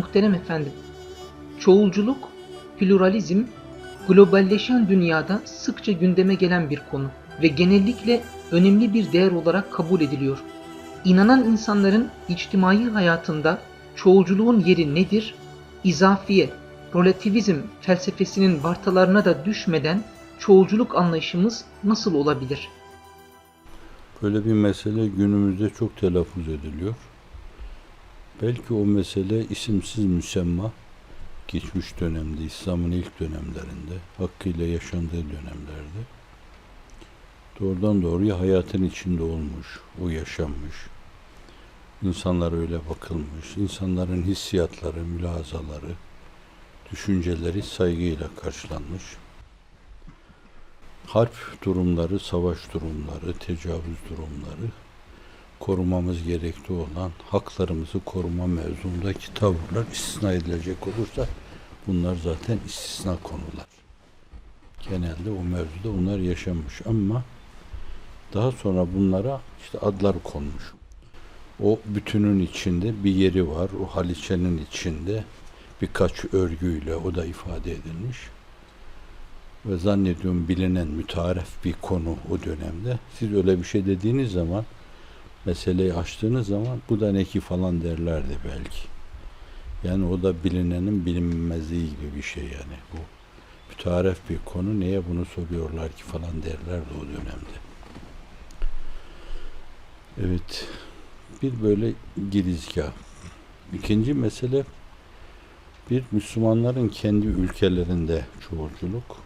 Muhterem efendim, çoğulculuk, pluralizm, globalleşen dünyada sıkça gündeme gelen bir konu ve genellikle önemli bir değer olarak kabul ediliyor. İnanan insanların içtimai hayatında çoğulculuğun yeri nedir? İzafiye, relativizm felsefesinin vartalarına da düşmeden çoğulculuk anlayışımız nasıl olabilir? Böyle bir mesele günümüzde çok telaffuz ediliyor. Belki o mesele isimsiz müsemma, geçmiş dönemde, İslam'ın ilk dönemlerinde, hakkıyla yaşandığı dönemlerde doğrudan doğruya hayatın içinde olmuş, o yaşanmış. İnsanlara öyle bakılmış, insanların hissiyatları, mülahazaları, düşünceleri saygıyla karşılanmış. Harp durumları, savaş durumları, tecavüz durumları, korumamız gerektiği olan haklarımızı koruma mevzundaki tavırlar istisna edilecek olursa bunlar zaten istisna konular. Genelde o mevzuda bunlar yaşanmış ama daha sonra bunlara işte adlar konmuş. O bütünün içinde bir yeri var. O haliçenin içinde birkaç örgüyle o da ifade edilmiş. Ve zannediyorum bilinen mütaref bir konu o dönemde. Siz öyle bir şey dediğiniz zaman, meseleyi açtığınız zaman bu da ne ki falan derlerdi belki. Yani o da bilinenin bilinmezliği gibi bir şey yani. Bu mütaref bir konu, neye bunu soruyorlar ki falan derlerdi o dönemde. Evet, bir böyle girizgah. İkinci mesele, bir Müslümanların kendi ülkelerinde çoğulculuk.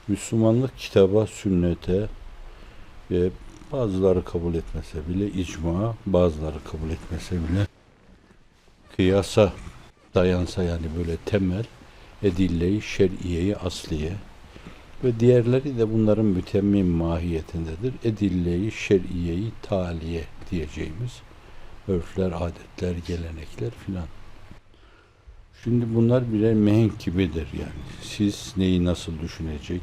Müslümanlık kitaba, sünnete ve bazıları kabul etmese bile icma, bazıları kabul etmese bile kıyasa dayansa yani böyle temel edille-i şer'iye-i asliye ve diğerleri de bunların mütemmim mahiyetindedir. Edille-i şer'iye-i taliye diyeceğimiz örfler, adetler, gelenekler filan. Şimdi bunlar birer mihenk gibidir yani. Siz neyi nasıl düşünecek,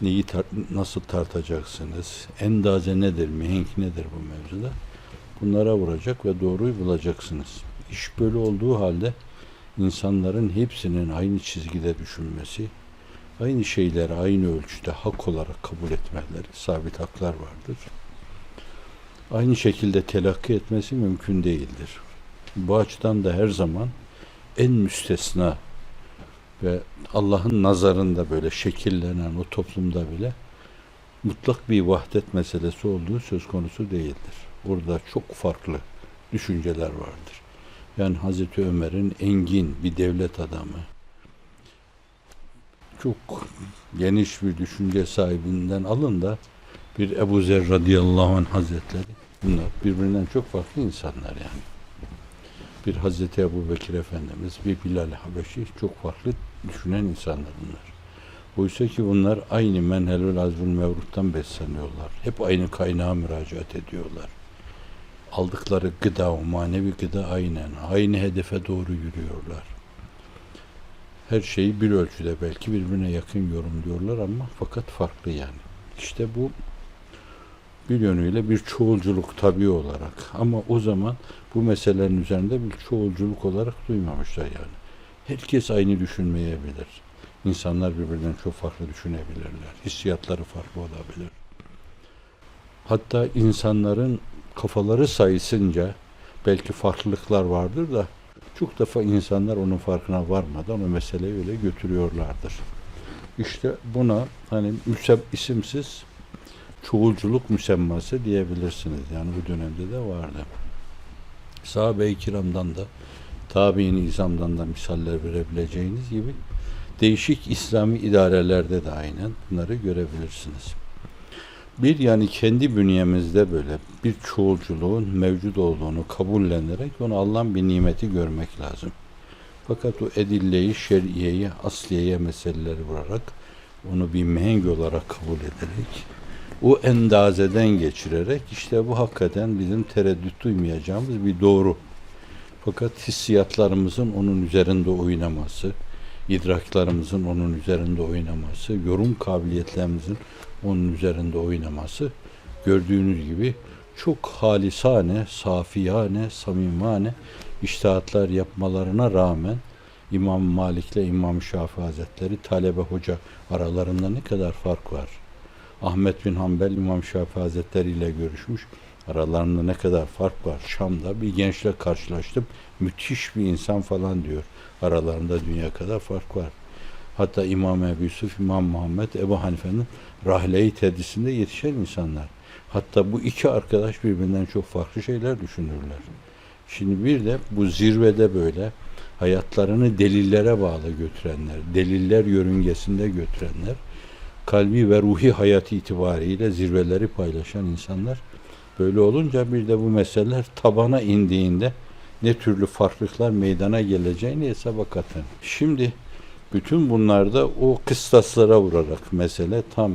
neyi nasıl tartacaksınız, endaze nedir, mihenk nedir bu mevzuda? Bunlara vuracak ve doğruyu bulacaksınız. İş böyle olduğu halde insanların hepsinin aynı çizgide düşünmesi, aynı şeyleri aynı ölçüde hak olarak kabul etmeleri, sabit haklar vardır. Aynı şekilde telakki etmesi mümkün değildir. Bu açıdan da her zaman en müstesna ve Allah'ın nazarında böyle şekillenen o toplumda bile mutlak bir vahdet meselesi olduğu söz konusu değildir. Burada çok farklı düşünceler vardır. Yani Hazreti Ömer'in engin bir devlet adamı, çok geniş bir düşünce sahibinden alın da bir Ebu Zer radıyallahu anh hazretleri, bunlar birbirinden çok farklı insanlar yani. Bir Hazreti Ebu Bekir Efendimiz, bir Bilal Habeşi, çok farklı düşünen insanlar bunlar. Oysa ki bunlar aynı menhelül azvül mevruttan besleniyorlar. Hep aynı kaynağa müracaat ediyorlar. Aldıkları gıda, o manevi gıda aynen. Aynı hedefe doğru yürüyorlar. Her şeyi bir ölçüde belki birbirine yakın yorumluyorlar ama fakat farklı yani. İşte bu bir yönüyle bir çoğulculuk tabii olarak. Ama o zaman bu meselelerin üzerinde bir çoğulculuk olarak duymamışlar yani. Herkes aynı düşünmeyebilir. İnsanlar birbirinden çok farklı düşünebilirler. Hissiyatları farklı olabilir. Hatta insanların kafaları sayısınca belki farklılıklar vardır da çok defa insanlar onun farkına varmadan o meseleyi öyle götürüyorlardır. İşte buna hani isimsiz çoğulculuk müsemması diyebilirsiniz. Yani bu dönemde de vardı. Sahabe-i kiramdan da tabi'in izamdan da misaller verebileceğiniz gibi değişik İslami idarelerde de aynen bunları görebilirsiniz. Bir yani kendi bünyemizde böyle bir çoğulculuğun mevcut olduğunu kabullenerek onu Allah'ın bir nimeti görmek lazım. Fakat o edille-i şer'iyeyi, asliyeye meseleleri vurarak onu bir mihenk olarak kabul ederek o endazeden geçirerek işte bu hakikaten bizim tereddüt duymayacağımız bir doğru. Fakat hissiyatlarımızın onun üzerinde oynaması, idraklarımızın onun üzerinde oynaması, yorum kabiliyetlerimizin onun üzerinde oynaması gördüğünüz gibi çok halisane, safiyane, samimane içtihatlar yapmalarına rağmen İmam Malik'le İmam Şafii Hazretleri talebe hoca aralarında ne kadar fark var. Ahmet bin Hanbel İmam Şafii Hazretleri ile görüşmüş. Aralarında ne kadar fark var. Şam'da bir gençle karşılaştım. Müthiş bir insan falan diyor. Aralarında dünya kadar fark var. Hatta İmam Ebu Yusuf, İmam Muhammed, Ebu Hanife'nin rahle-i tedrisinde yetişen insanlar. Hatta bu iki arkadaş birbirinden çok farklı şeyler düşünürler. Şimdi bir de bu zirvede böyle hayatlarını delillere bağlı götürenler, deliller yörüngesinde götürenler, kalbi ve ruhi hayat itibariyle zirveleri paylaşan insanlar. Böyle olunca bir de bu meseleler tabana indiğinde ne türlü farklılıklar meydana geleceğini hesaba katın. Şimdi bütün bunlarda o kıstaslara vurarak mesele tam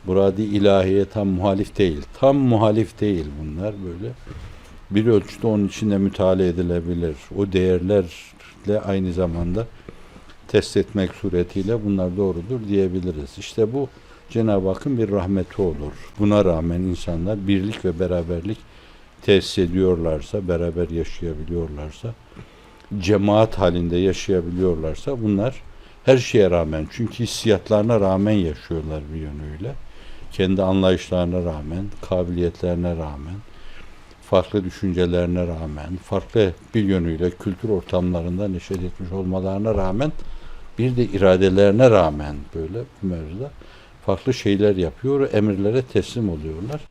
muradi ilahiye tam muhalif değil. Tam muhalif değil bunlar böyle. Bir ölçüde onun içinde müteala edilebilir. O değerlerle aynı zamanda test etmek suretiyle bunlar doğrudur diyebiliriz. İşte bu Cenab-ı Hakk'ın bir rahmeti olur. Buna rağmen insanlar birlik ve beraberlik tesis ediyorlarsa, beraber yaşayabiliyorlarsa, cemaat halinde yaşayabiliyorlarsa bunlar her şeye rağmen, çünkü hissiyatlarına rağmen yaşıyorlar bir yönüyle. Kendi anlayışlarına rağmen, kabiliyetlerine rağmen, farklı düşüncelerine rağmen, farklı bir yönüyle kültür ortamlarında neşet etmiş olmalarına rağmen, bir de iradelerine rağmen böyle bu mevzuda farklı şeyler yapıyor, emirlere teslim oluyorlar.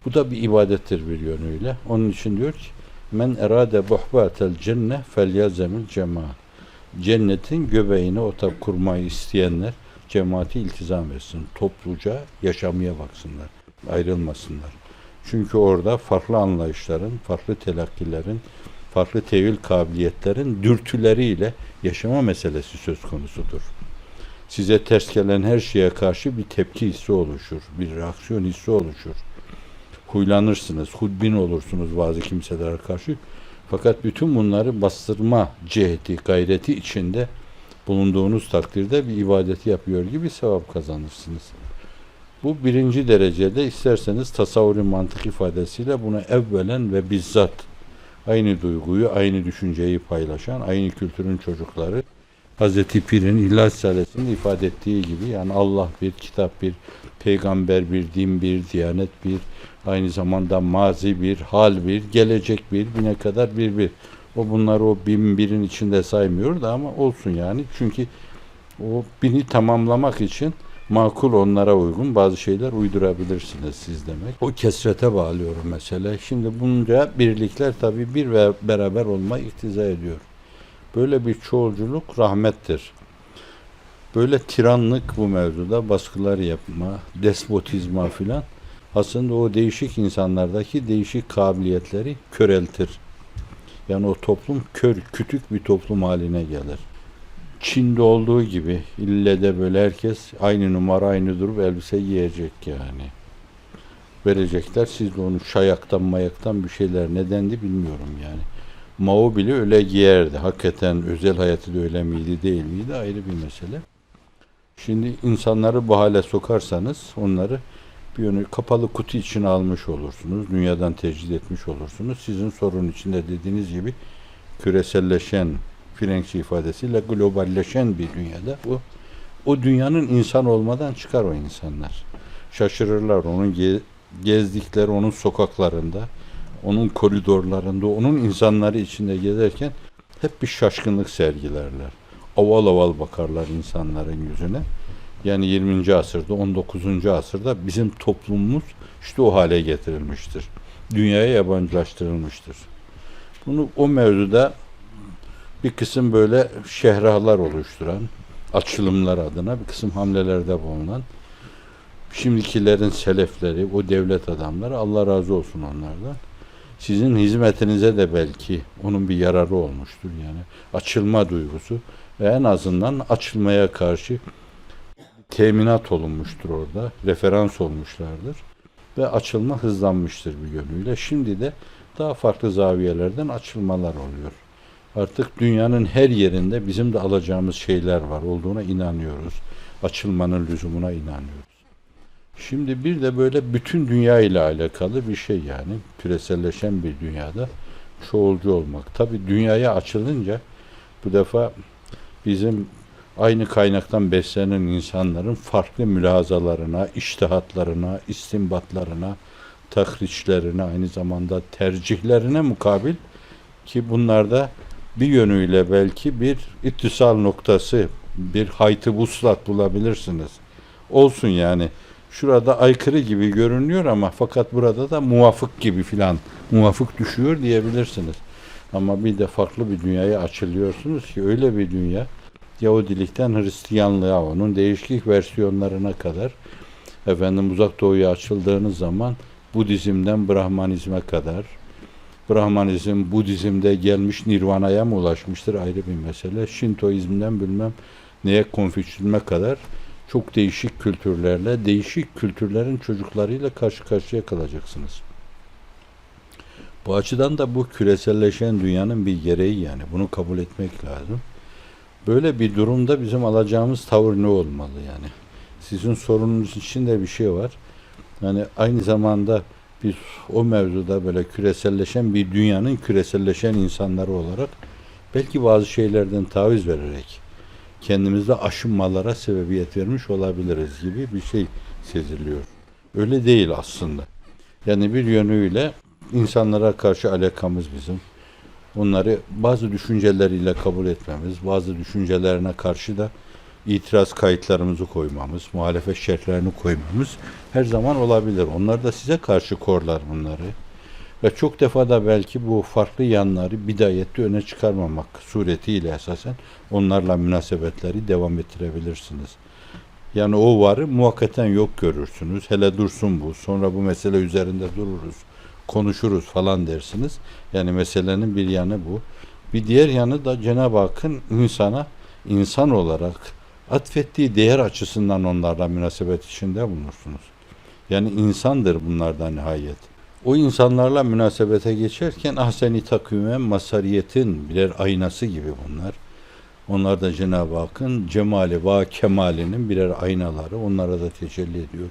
Bu da bir ibadettir bir yönüyle. Onun için diyor ki, men erade buhbatel cenne felyazemil cemaat. Cennetin göbeğine otap kurmayı isteyenler cemaati iltizam etsin. Topluca yaşamaya baksınlar. Ayrılmasınlar. Çünkü orada farklı anlayışların, farklı telakkilerin, farklı tevil kabiliyetlerin dürtüleriyle yaşama meselesi söz konusudur. Size ters gelen her şeye karşı bir tepki hissi oluşur, bir reaksiyon hissi oluşur. Huylanırsınız, hudbin olursunuz bazı kimselere karşı. Fakat bütün bunları bastırma ciheti, gayreti içinde bulunduğunuz takdirde bir ibadeti yapıyor gibi sevap kazanırsınız. Bu birinci derecede, isterseniz tasavvuri mantık ifadesiyle buna evvelen ve bizzat aynı duyguyu, aynı düşünceyi paylaşan, aynı kültürün çocukları, Hazreti Pir'in İlahi Risalesi'nde ifade ettiği gibi, yani Allah bir, kitap bir, peygamber bir, din bir, diyanet bir, aynı zamanda mazi bir, hal bir, gelecek bir, bine kadar bir. O bunları o bin birin içinde saymıyor da ama olsun yani. Çünkü o bini tamamlamak için makul, onlara uygun bazı şeyler uydurabilirsiniz siz demek. O kesrete bağlıyorum mesele. Şimdi bunca birlikler tabii bir ve beraber olmayı iktiza ediyor. Böyle bir çoğulculuk rahmettir. Böyle tiranlık bu mevzuda baskılar yapma, despotizma filan aslında o değişik insanlardaki değişik kabiliyetleri köreltir. Yani o toplum kör, kütük bir toplum haline gelir. Çin'de olduğu gibi ille de böyle herkes aynı numara, aynı durup elbise giyecek yani. Verecekler, siz de onu şayaktan mayaktan bir şeyler nedendi bilmiyorum yani. Mao bile öyle giyerdi. Hakikaten özel hayatı da öyle miydi değil miydi ayrı bir mesele. Şimdi insanları bu hale sokarsanız onları bir yönü kapalı kutu içine almış olursunuz. Dünyadan tecrid etmiş olursunuz. Sizin sorun içinde dediğiniz gibi küreselleşen, Frenkçe ifadesiyle globalleşen bir dünyada o dünyanın insan olmadan çıkar o insanlar. Şaşırırlar onun gezdikleri onun sokaklarında, onun koridorlarında, onun insanları içinde gezerken hep bir şaşkınlık sergilerler. Aval aval bakarlar insanların yüzüne. Yani 20. asırda, 19. asırda bizim toplumumuz işte o hale getirilmiştir. Dünyaya yabancılaştırılmıştır. Bunu o mevzuda bir kısım böyle şehralar oluşturan, açılımlar adına bir kısım hamlelerde bulunan, şimdikilerin selefleri, o devlet adamları, Allah razı olsun onlardan. Sizin hizmetinize de belki onun bir yararı olmuştur yani. Açılma duygusu ve en azından açılmaya karşı teminat olunmuştur orada. Referans olmuşlardır. Ve açılma hızlanmıştır bir yönüyle. Şimdi de daha farklı zaviyelerden açılmalar oluyor. Artık dünyanın her yerinde bizim de alacağımız şeyler var. Olduğuna inanıyoruz. Açılmanın lüzumuna inanıyoruz. Şimdi bir de böyle bütün dünya ile alakalı bir şey yani. Küreselleşen bir dünyada çoğulcu olmak. Tabii dünyaya açılınca bu defa bizim aynı kaynaktan beslenen insanların farklı mülahazalarına, içtihatlarına, istinbatlarına, tahriçlerine, aynı zamanda tercihlerine mukabil ki bunlarda bir yönüyle belki bir ittisal noktası, bir hayt-ı vuslat bulabilirsiniz. Olsun yani. Şurada aykırı gibi görünüyor ama fakat burada da muvafık gibi filan, muvafık düşüyor diyebilirsiniz. Ama bir de farklı bir dünyaya açılıyorsunuz ki öyle bir dünya, Yahudilikten Hristiyanlığa, onun değişik versiyonlarına kadar, efendim Uzak Doğu'ya açıldığınız zaman Budizm'den Brahmanizme kadar, Brahmanizm, Budizm'de gelmiş Nirvana'ya mı ulaşmıştır ayrı bir mesele. Şintoizm'den bilmem neye, Konfüçyüzme kadar çok değişik kültürlerle, değişik kültürlerin çocuklarıyla karşı karşıya kalacaksınız. Bu açıdan da bu küreselleşen dünyanın bir gereği yani. Bunu kabul etmek lazım. Böyle bir durumda bizim alacağımız tavır ne olmalı yani? Sizin sorununuz içinde bir şey var. Yani aynı zamanda biz o mevzuda böyle küreselleşen bir dünyanın küreselleşen insanları olarak belki bazı şeylerden taviz vererek kendimizde aşınmalara sebebiyet vermiş olabiliriz gibi bir şey seziliyor. Öyle değil aslında. Yani bir yönüyle insanlara karşı alakamız bizim. Onları bazı düşünceleriyle kabul etmemiz, bazı düşüncelerine karşı da itiraz kayıtlarımızı koymamız, muhalefet şerhlerini koymamız her zaman olabilir. Onlar da size karşı korlar bunları. Ve çok defa da belki bu farklı yanları bidayette öne çıkarmamak suretiyle esasen onlarla münasebetleri devam ettirebilirsiniz. Yani o varı muhakkaten yok görürsünüz. Hele dursun bu. Sonra bu mesele üzerinde dururuz, konuşuruz falan dersiniz. Yani meselenin bir yanı bu. Bir diğer yanı da Cenab-ı Hakk'ın insana insan olarak atfettiği değer açısından onlarla münasebet içinde bulunursunuz. Yani insandır bunlardan nihayet. O insanlarla münasebete geçerken ahsen-i takvime masariyetin birer aynası gibi bunlar. Onlar da Cenab-ı Hakk'ın cemali ve kemalinin birer aynaları. Onlara da tecelli ediyor.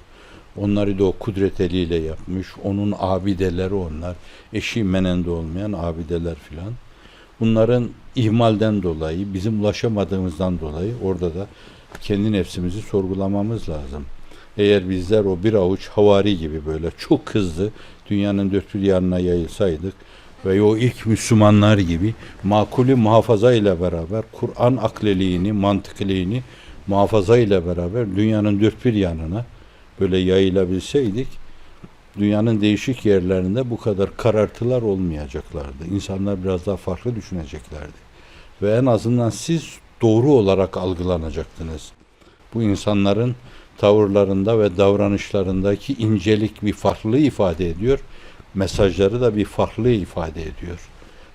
Onları da o kudret eliyle yapmış. Onun abideleri onlar. Eşi menende olmayan abideler filan. Bunların ihmalden dolayı, bizim ulaşamadığımızdan dolayı orada da kendi nefsimizi sorgulamamız lazım. Eğer bizler o bir avuç havari gibi böyle çok hızlı dünyanın dört bir yanına yayılsaydık ve o ilk Müslümanlar gibi makulü muhafaza ile beraber Kur'an akleliğini, mantıkliliğini muhafaza ile beraber dünyanın dört bir yanına böyle yayılabilseydik, dünyanın değişik yerlerinde bu kadar karartılar olmayacaklardı. İnsanlar biraz daha farklı düşüneceklerdi. Ve en azından siz doğru olarak algılanacaktınız. Bu insanların tavırlarında ve davranışlarındaki incelik bir farklılığı ifade ediyor. Mesajları da bir farklılığı ifade ediyor.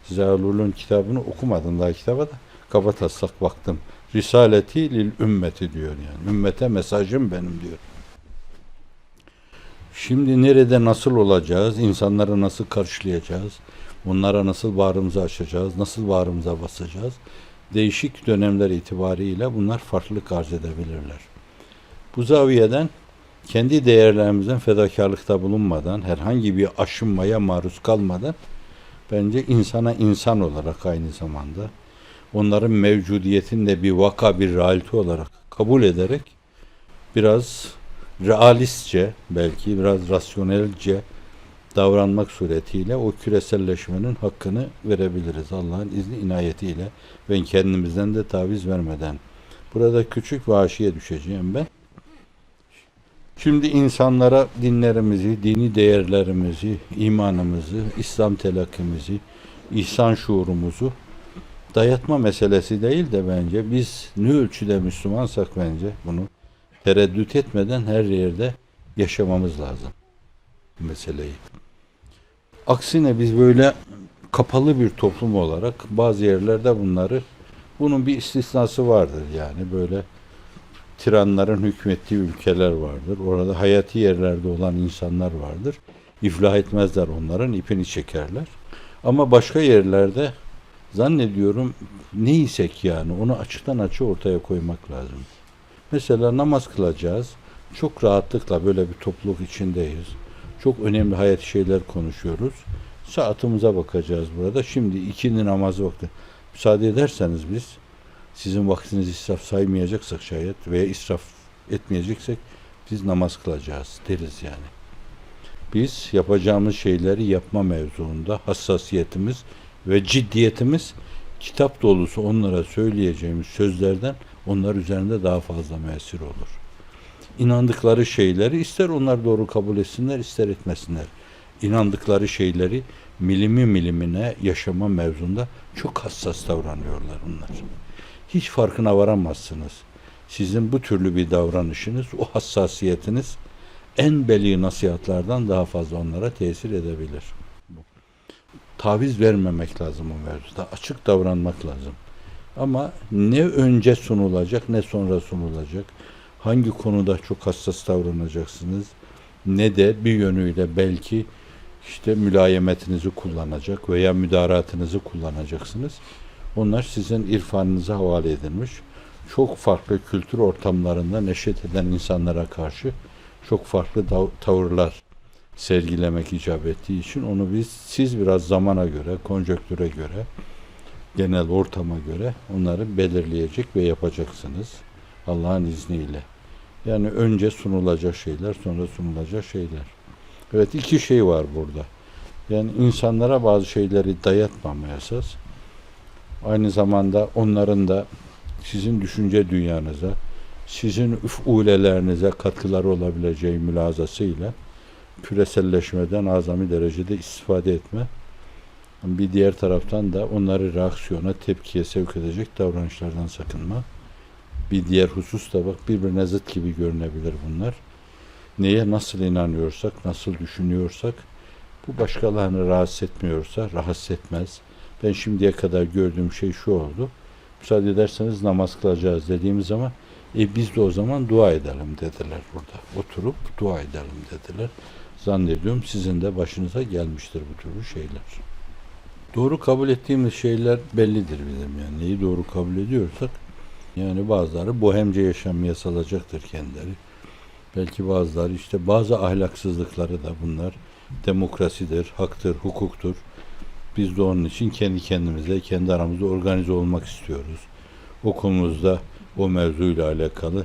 Ziaulul'un kitabını okumadım daha kitaba da. Kabataslak baktım. Risaleti lil ümmeti diyor yani. Ümmete mesajım benim diyor. Şimdi nerede nasıl olacağız? İnsanları nasıl karşılayacağız? Onlara nasıl bağrımızı açacağız? Nasıl bağrımıza basacağız? Değişik dönemler itibariyle bunlar farklılık arz edebilirler. Bu zaviyeden kendi değerlerimizden fedakarlıkta bulunmadan, herhangi bir aşınmaya maruz kalmadan bence insana insan olarak aynı zamanda onların mevcudiyetini de bir vaka, bir realite olarak kabul ederek biraz realistçe, belki biraz rasyonelce davranmak suretiyle o küreselleşmenin hakkını verebiliriz Allah'ın izni inayetiyle ve kendimizden de taviz vermeden. Burada küçük bir haşiye düşeceğim ben. Şimdi insanlara dinlerimizi, dini değerlerimizi, imanımızı, İslam telakkimizi, ihsan şuurumuzu dayatma meselesi değil de bence biz ne ölçüde Müslümansak bence bunu tereddüt etmeden her yerde yaşamamız lazım bu meseleyi. Aksine biz böyle kapalı bir toplum olarak bazı yerlerde bunun bir istisnası vardır yani böyle tiranların hükmettiği ülkeler vardır. Orada hayati yerlerde olan insanlar vardır. İflah etmezler onların, ipini çekerler. Ama başka yerlerde zannediyorum neysek yani onu açıktan açığa ortaya koymak lazım. Mesela namaz kılacağız. Çok rahatlıkla böyle bir topluluk içindeyiz. Çok önemli hayati şeyler konuşuyoruz. Saatimize bakacağız burada. Şimdi ikindi namazı vakti. Müsaade ederseniz biz sizin vaktinizi israf saymayacaksak şayet veya israf etmeyeceksek biz namaz kılacağız deriz yani. Biz yapacağımız şeyleri yapma mevzuunda hassasiyetimiz ve ciddiyetimiz kitap dolusu onlara söyleyeceğimiz sözlerden onlar üzerinde daha fazla müessir olur. İnandıkları şeyleri ister onlar doğru kabul etsinler ister etmesinler. İnandıkları şeyleri milimi milimine yaşama mevzunda çok hassas davranıyorlar onlar. Hiç farkına varamazsınız. Sizin bu türlü bir davranışınız, o hassasiyetiniz en beli nasihatlardan daha fazla onlara tesir edebilir. Taviz vermemek lazım o mevzuda. Açık davranmak lazım. Ama ne önce sunulacak ne sonra sunulacak. Hangi konuda çok hassas davranacaksınız ne de bir yönüyle belki işte mülayemetinizi kullanacak veya müdaratınızı kullanacaksınız. Onlar sizin irfanınıza havale edilmiş. Çok farklı kültür ortamlarında neşet eden insanlara karşı çok farklı tavırlar sergilemek icap ettiği için onu siz biraz zamana göre, konjonktüre göre, genel ortama göre onları belirleyecek ve yapacaksınız Allah'ın izniyle. Yani önce sunulacak şeyler, sonra sunulacak şeyler. Evet, iki şey var burada. Yani insanlara bazı şeyleri dayatmama esas. Aynı zamanda onların da sizin düşünce dünyanıza, sizin üfulelerinize katkıları olabileceği mülazasıyla küreselleşmeden azami derecede istifade etme. Bir diğer taraftan da onları reaksiyona, tepkiye sevk edecek davranışlardan sakınma. Bir diğer husus da bak birbirine zıt gibi görünebilir bunlar. Neye nasıl inanıyorsak, nasıl düşünüyorsak, bu başkalarını rahatsız etmiyorsa rahatsız etmez. Ben şimdiye kadar gördüğüm şey şu oldu. Müsaade ederseniz namaz kılacağız dediğimiz zaman biz de o zaman dua edelim dediler burada. Oturup dua edelim dediler. Zannediyorum sizin de başınıza gelmiştir bu türlü şeyler. Doğru kabul ettiğimiz şeyler bellidir bizim yani. Neyi doğru kabul ediyorsak yani bazıları bohemce yaşamaya salacaktır kendileri. Belki bazıları işte bazı ahlaksızlıkları da bunlar demokrasidir, haktır, hukuktur. Biz de onun için kendi kendimize, kendi aramızda organize olmak istiyoruz. Okulumuzda o mevzuyla alakalı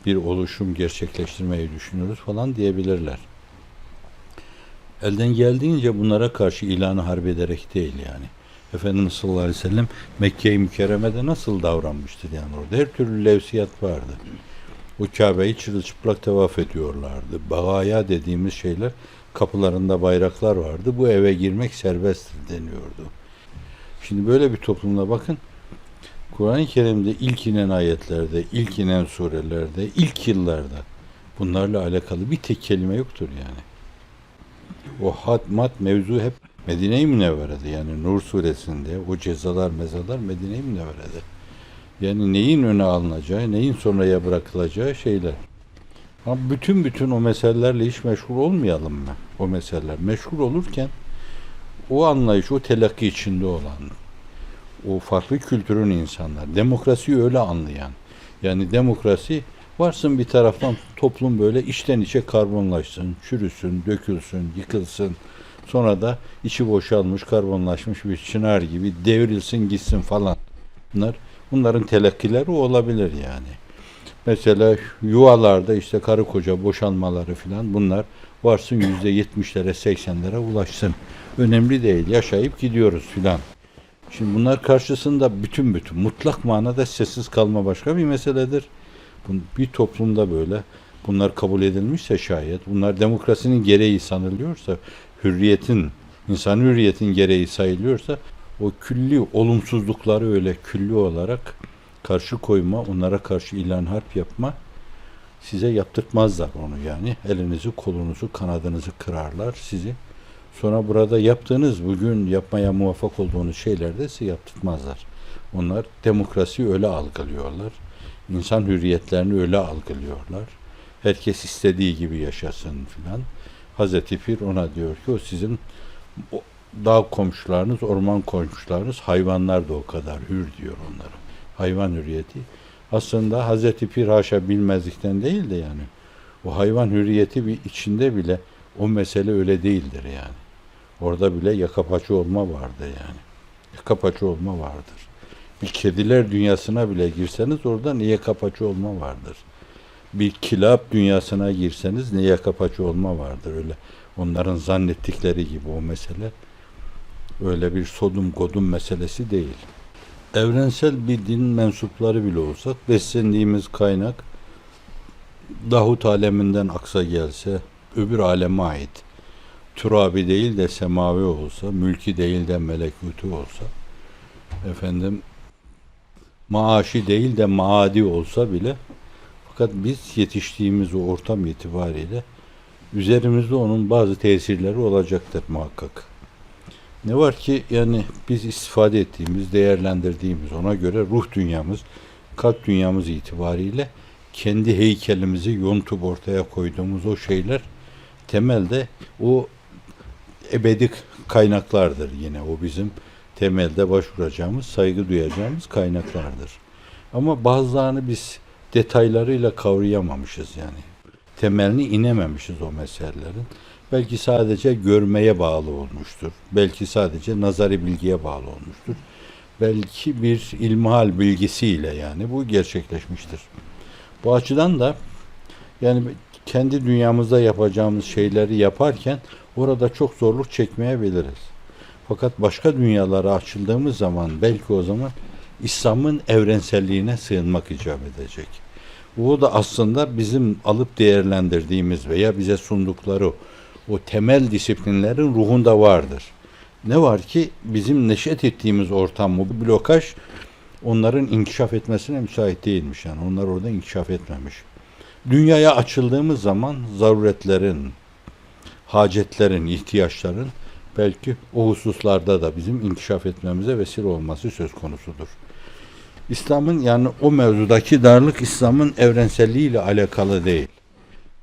bir oluşum gerçekleştirmeyi düşünüyoruz falan diyebilirler. Elden geldiğince bunlara karşı ilanı harp ederek değil yani. Efendimiz sallallahu aleyhi ve sellem Mekke-i Mükerreme'de nasıl davranmıştır yani orada? Her türlü levsiyat vardı. O Kabe'yi çırılçıplak tavaf ediyorlardı. Bagaya dediğimiz şeyler, kapılarında bayraklar vardı. Bu eve girmek serbesttir deniyordu. Şimdi böyle bir toplumda bakın, Kur'an-ı Kerim'de ilk inen ayetlerde, ilk inen surelerde, ilk yıllarda bunlarla alakalı bir tek kelime yoktur yani. O mat mevzu hep Medine-i Münevvere'de yani Nur suresinde o cezalar mezalar Medine-i Münevvere'de. Yani neyin öne alınacağı, neyin sonraya bırakılacağı şeyler. Ama bütün o meselelerle hiç meşgul olmayalım mı? O meseleler meşgul olurken o anlayış, o telakki içinde olan, o farklı kültürün insanlar, demokrasiyi öyle anlayan, yani demokrasi varsın bir taraftan toplum böyle içten içe karbonlaşsın, çürüsün, dökülsün, yıkılsın, sonra da içi boşalmış, karbonlaşmış bir çınar gibi devrilsin gitsin falan. Bunların telakkileri olabilir yani. Mesela yuvalarda işte karı koca boşanmaları filan bunlar varsın %70'lere 80'lere ulaşsın. Önemli değil. Yaşayıp gidiyoruz filan. Şimdi bunlar karşısında bütün mutlak manada sessiz kalma başka bir meseledir. Bir toplumda böyle bunlar kabul edilmişse şayet, bunlar demokrasinin gereği sanılıyorsa, insan hürriyetin gereği sayılıyorsa, o külli olumsuzlukları öyle külli olarak karşı koyma, onlara karşı ilan harp yapma, size yaptırtmazlar onu yani. Elinizi, kolunuzu, kanadınızı kırarlar sizi. Sonra burada yaptığınız, bugün yapmaya muvaffak olduğunuz şeyler de size yaptırtmazlar. Onlar demokrasiyi öyle algılıyorlar. İnsan hürriyetlerini öyle algılıyorlar. Herkes istediği gibi yaşasın filan. Hazreti Pir ona diyor ki o sizin dağ komşularınız, orman komşularınız, hayvanlar da o kadar hür diyor onlara. Hayvan hürriyeti. Aslında Hazreti Pir haşa bilmezlikten değil de yani o hayvan hürriyeti bir içinde bile o mesele öyle değildir yani. Orada bile yaka paça olma vardı yani. Yaka paça olma vardır. Bir kediler dünyasına bile girseniz orada ne yaka paça olma vardır. Bir kilap dünyasına girseniz ne yaka paça olma vardır. Öyle onların zannettikleri gibi o mesele öyle bir sodum godum meselesi değil. Evrensel bir din mensupları bile olsak beslendiğimiz kaynak Davut aleminden aksa gelse öbür aleme ait turabi değil de semavi olsa, mülki değil de melekutu olsa, efendim maaşi değil de maadi olsa bile fakat biz yetiştiğimiz o ortam itibariyle üzerimizde onun bazı tesirleri olacaktır muhakkak. Ne var ki yani biz istifade ettiğimiz, değerlendirdiğimiz ona göre ruh dünyamız, kalp dünyamız itibariyle kendi heykelimizi yontup ortaya koyduğumuz o şeyler temelde o ebedi kaynaklardır yine. O bizim temelde başvuracağımız, saygı duyacağımız kaynaklardır. Ama bazılarını biz detaylarıyla kavrayamamışız yani. Temelini inememişiz o meselelerin. Belki sadece görmeye bağlı olmuştur. Belki sadece nazari bilgiye bağlı olmuştur. Belki bir ilmihal bilgisiyle yani bu gerçekleşmiştir. Bu açıdan da yani kendi dünyamızda yapacağımız şeyleri yaparken orada çok zorluk çekmeyebiliriz. Fakat başka dünyalara açıldığımız zaman belki o zaman İslam'ın evrenselliğine sığınmak icap edecek. Bu da aslında bizim alıp değerlendirdiğimiz veya bize sundukları o temel disiplinlerin ruhunda vardır. Ne var ki bizim neşet ettiğimiz ortam bu blokaj onların inkişaf etmesine müsait değilmiş yani. Onlar orada inkişaf etmemiş. Dünyaya açıldığımız zaman zaruretlerin, hacetlerin, ihtiyaçların belki o hususlarda da bizim inkişaf etmemize vesile olması söz konusudur. İslam'ın yani o mevzudaki darlık İslam'ın evrenselliği ile alakalı değil.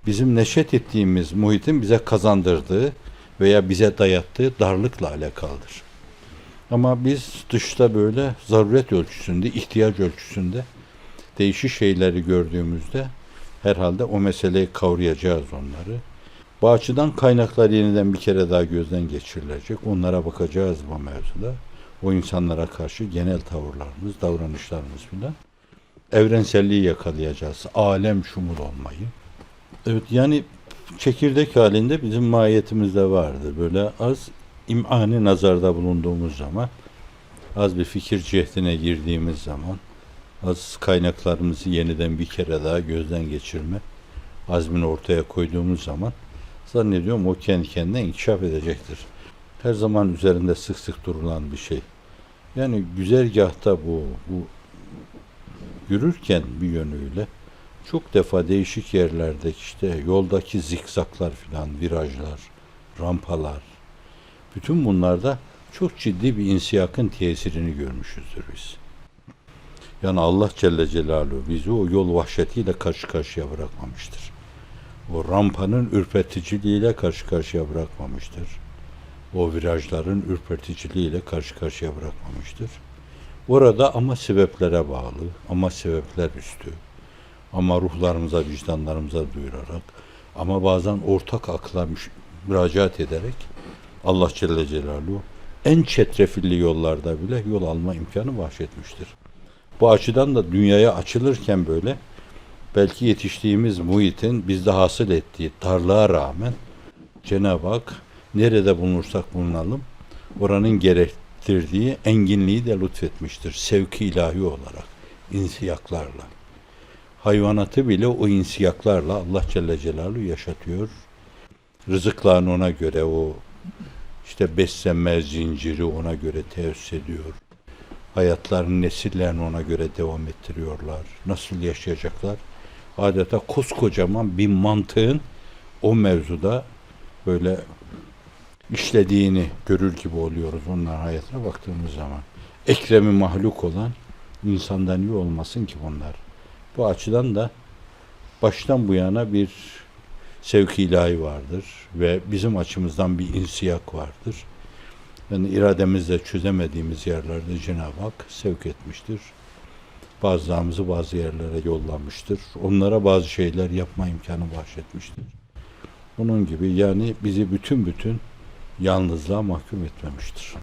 Bizim neşet ettiğimiz muhitin bize kazandırdığı veya bize dayattığı darlıkla alakalıdır. Ama biz dışta böyle zaruret ölçüsünde, ihtiyaç ölçüsünde değişik şeyleri gördüğümüzde herhalde o meseleyi kavrayacağız onları. Bu açıdan kaynaklar yeniden bir kere daha gözden geçirilecek. Onlara bakacağız bu mevzuda. O insanlara karşı genel tavırlarımız, davranışlarımız filan. Evrenselliği yakalayacağız. Alem şumul olmayı. Evet yani çekirdek halinde bizim mahiyetimizde vardır. Böyle az imani nazarda bulunduğumuz zaman, az bir fikir cehdine girdiğimiz zaman, az kaynaklarımızı yeniden bir kere daha gözden geçirme azmini ortaya koyduğumuz zaman zannediyorum o kendi kendine inkişaf edecektir. Her zaman üzerinde sık sık durulan bir şey. Yani güzergahta bu yürürken bir yönüyle çok defa değişik yerlerde işte yoldaki zikzaklar filan, virajlar, rampalar, bütün bunlarda çok ciddi bir insiyakın tesirini görmüşüzdür biz. Yani Allah Celle Celaluhu bizi o yol vahşetiyle karşı karşıya bırakmamıştır. O rampanın ürperticiliğiyle karşı karşıya bırakmamıştır. O virajların ürperticiliğiyle karşı karşıya bırakmamıştır. Orada ama sebeplere bağlı, ama sebepler üstü, ama ruhlarımıza, vicdanlarımıza duyurarak, ama bazen ortak akla müracaat ederek Allah Celle Celaluhu en çetrefilli yollarda bile yol alma imkanı bahşetmiştir. Bu açıdan da dünyaya açılırken böyle belki yetiştiğimiz muhitin bizde hasıl ettiği darlığa rağmen Cenab-ı Hak nerede bulunursak bulunalım oranın gerektirdiği enginliği de lütfetmiştir. Sevki ilahi olarak, insiyaklarla. Hayvanatı bile o insiyaklarla Allah Celle Celaluhu yaşatıyor. Rızıklarını ona göre o işte beslenme zinciri ona göre teessüs ediyor. Hayatlarının nesillerini ona göre devam ettiriyorlar. Nasıl yaşayacaklar? Adeta koskocaman bir mantığın o mevzuda böyle işlediğini görür gibi oluyoruz onların hayatına baktığımız zaman. Ekrem-i mahluk olan insandan iyi olmasın ki bunlar. Bu açıdan da baştan bu yana bir sevk-i ilahi vardır ve bizim açımızdan bir insiyak vardır. Yani irademizle çözemediğimiz yerlerde Cenab-ı Hak sevk etmiştir. Bazılarımızı bazı yerlere yollamıştır. Onlara bazı şeyler yapma imkanı bahşetmiştir. Bunun gibi yani bizi bütün yalnızlığa mahkum etmemiştir.